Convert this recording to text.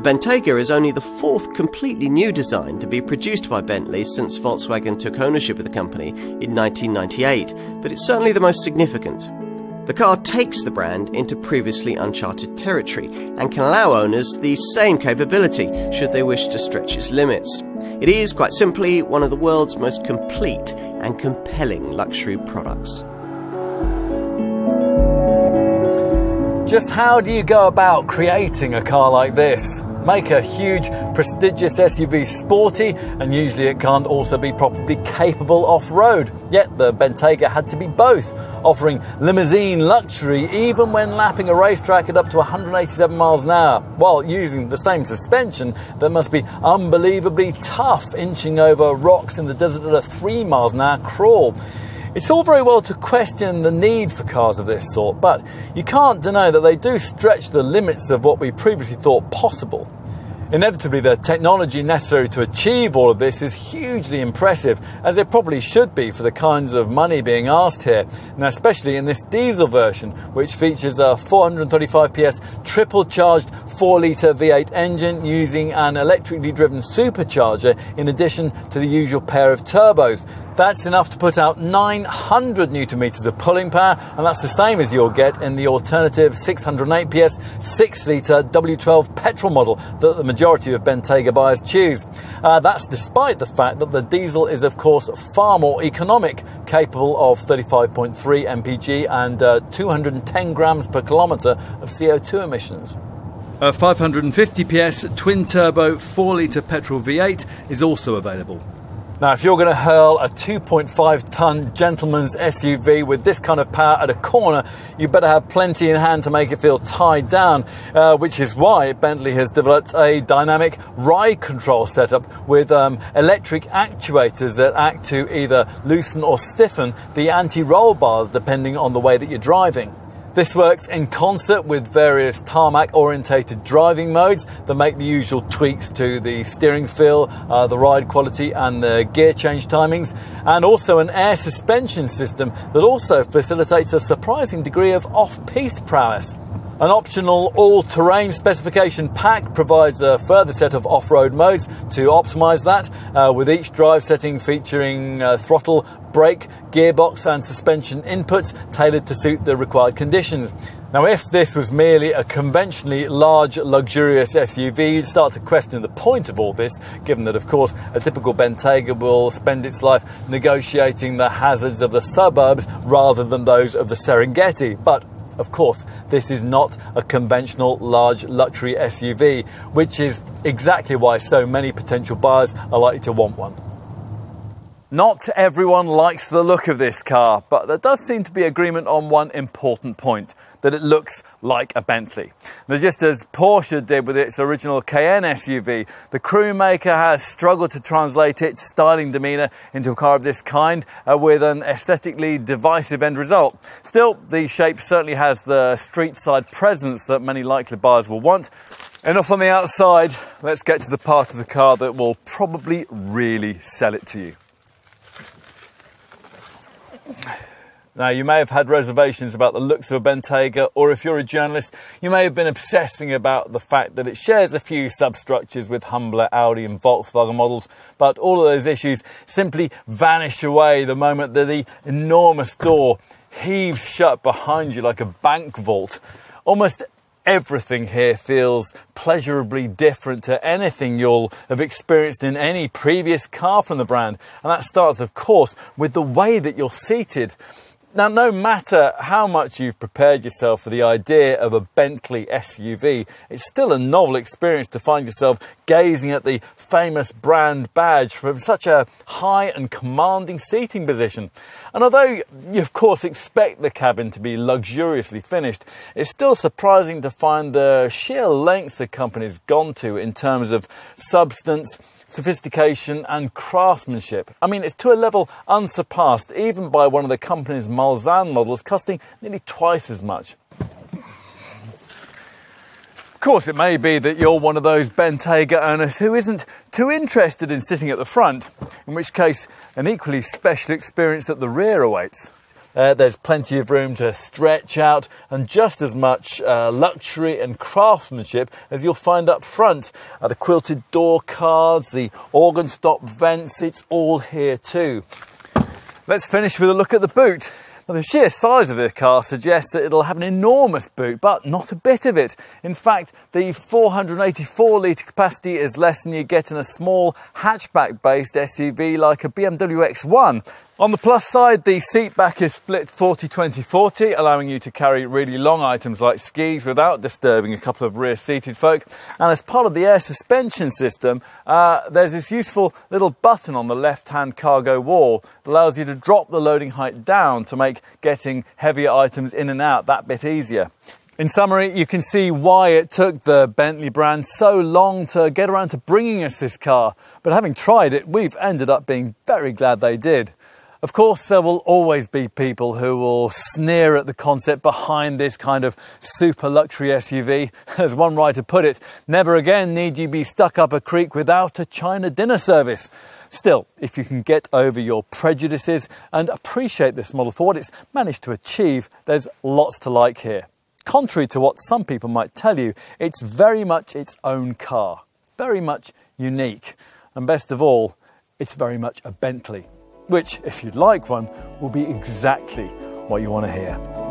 Bentayga is only the fourth completely new design to be produced by Bentley since Volkswagen took ownership of the company in 1998, but it's certainly the most significant. The car takes the brand into previously uncharted territory and can allow owners the same capability should they wish to stretch its limits. It is, quite simply, one of the world's most complete and compelling luxury products. Just how do you go about creating a car like this? Make a huge, prestigious SUV sporty, and usually it can't also be properly capable off-road. Yet the Bentayga had to be both, offering limousine luxury even when lapping a racetrack at up to 187 miles an hour, while using the same suspension that must be unbelievably tough, inching over rocks in the desert at a 3 miles an hour crawl. It's all very well to question the need for cars of this sort, but you can't deny that they do stretch the limits of what we previously thought possible. Inevitably, the technology necessary to achieve all of this is hugely impressive, as it probably should be for the kinds of money being asked here, and especially in this diesel version, which features a 435 PS triple-charged 4-litre V8 engine using an electrically driven supercharger in addition to the usual pair of turbos. That's enough to put out 900 Nm of pulling power, and that's the same as you'll get in the alternative 608 PS 6-litre W12 petrol model that the majority of Bentayga buyers choose. That's despite the fact that the diesel is, of course, far more economic, capable of 35.3 mpg and 210 grams per kilometre of CO2 emissions. A 550 PS twin-turbo 4-litre petrol V8 is also available. Now, if you're going to hurl a 2.5-ton gentleman's SUV with this kind of power at a corner, you better have plenty in hand to make it feel tied down, which is why Bentley has developed a dynamic ride control setup with electric actuators that act to either loosen or stiffen the anti-roll bars depending on the way that you're driving. This works in concert with various tarmac-orientated driving modes that make the usual tweaks to the steering feel, the ride quality and the gear change timings, and also an air suspension system that also facilitates a surprising degree of off-piste prowess. An optional all-terrain specification pack provides a further set of off-road modes to optimise that, with each drive setting featuring throttle, brake, gearbox and suspension inputs tailored to suit the required conditions. Now, if this was merely a conventionally large, luxurious SUV, you'd start to question the point of all this, given that, of course, a typical Bentayga will spend its life negotiating the hazards of the suburbs rather than those of the Serengeti. But of course, this is not a conventional large luxury SUV, which is exactly why so many potential buyers are likely to want one. Not everyone likes the look of this car, but there does seem to be agreement on one important point, that it looks like a Bentley. Now, just as Porsche did with its original Cayenne SUV, the Crewmaker has struggled to translate its styling demeanour into a car of this kind, with an aesthetically divisive end result. Still, the shape certainly has the street-side presence that many likely buyers will want. Enough on the outside, let's get to the part of the car that will probably really sell it to you. Now, you may have had reservations about the looks of a Bentayga, or if you're a journalist, you may have been obsessing about the fact that it shares a few substructures with humbler Audi and Volkswagen models, but all of those issues simply vanish away the moment that the enormous door heaves shut behind you like a bank vault. Almost everything here feels pleasurably different to anything you'll have experienced in any previous car from the brand, and that starts, of course, with the way that you're seated. Now, no matter how much you've prepared yourself for the idea of a Bentley SUV, it's still a novel experience to find yourself gazing at the famous brand badge from such a high and commanding seating position. And although you of course expect the cabin to be luxuriously finished, it's still surprising to find the sheer lengths the company's gone to in terms of substance, sophistication and craftsmanship. I mean, it's to a level unsurpassed even by one of the company's Mulsanne models, costing nearly twice as much. Of course, it may be that you're one of those Bentayga owners who isn't too interested in sitting at the front, in which case an equally special experience at the rear awaits. There's plenty of room to stretch out and just as much luxury and craftsmanship as you'll find up front. The quilted door cards, the organ stop vents, it's all here too. Let's finish with a look at the boot. Now, the sheer size of this car suggests that it'll have an enormous boot, but not a bit of it. In fact, the 484 litre capacity is less than you get in a small hatchback-based SUV like a BMW X1. On the plus side, the seat back is split 40-20-40, allowing you to carry really long items like skis without disturbing a couple of rear-seated folk. And as part of the air suspension system, there's this useful little button on the left-hand cargo wall that allows you to drop the loading height down to make getting heavier items in and out that bit easier. In summary, you can see why it took the Bentley brand so long to get around to bringing us this car. But having tried it, we've ended up being very glad they did. Of course, there will always be people who will sneer at the concept behind this kind of super luxury SUV. As one writer put it, never again need you be stuck up a creek without a China dinner service. Still, if you can get over your prejudices and appreciate this model for what it's managed to achieve, there's lots to like here. Contrary to what some people might tell you, it's very much its own car, very much unique, and best of all, it's very much a Bentley. Which, if you'd like one, will be exactly what you want to hear.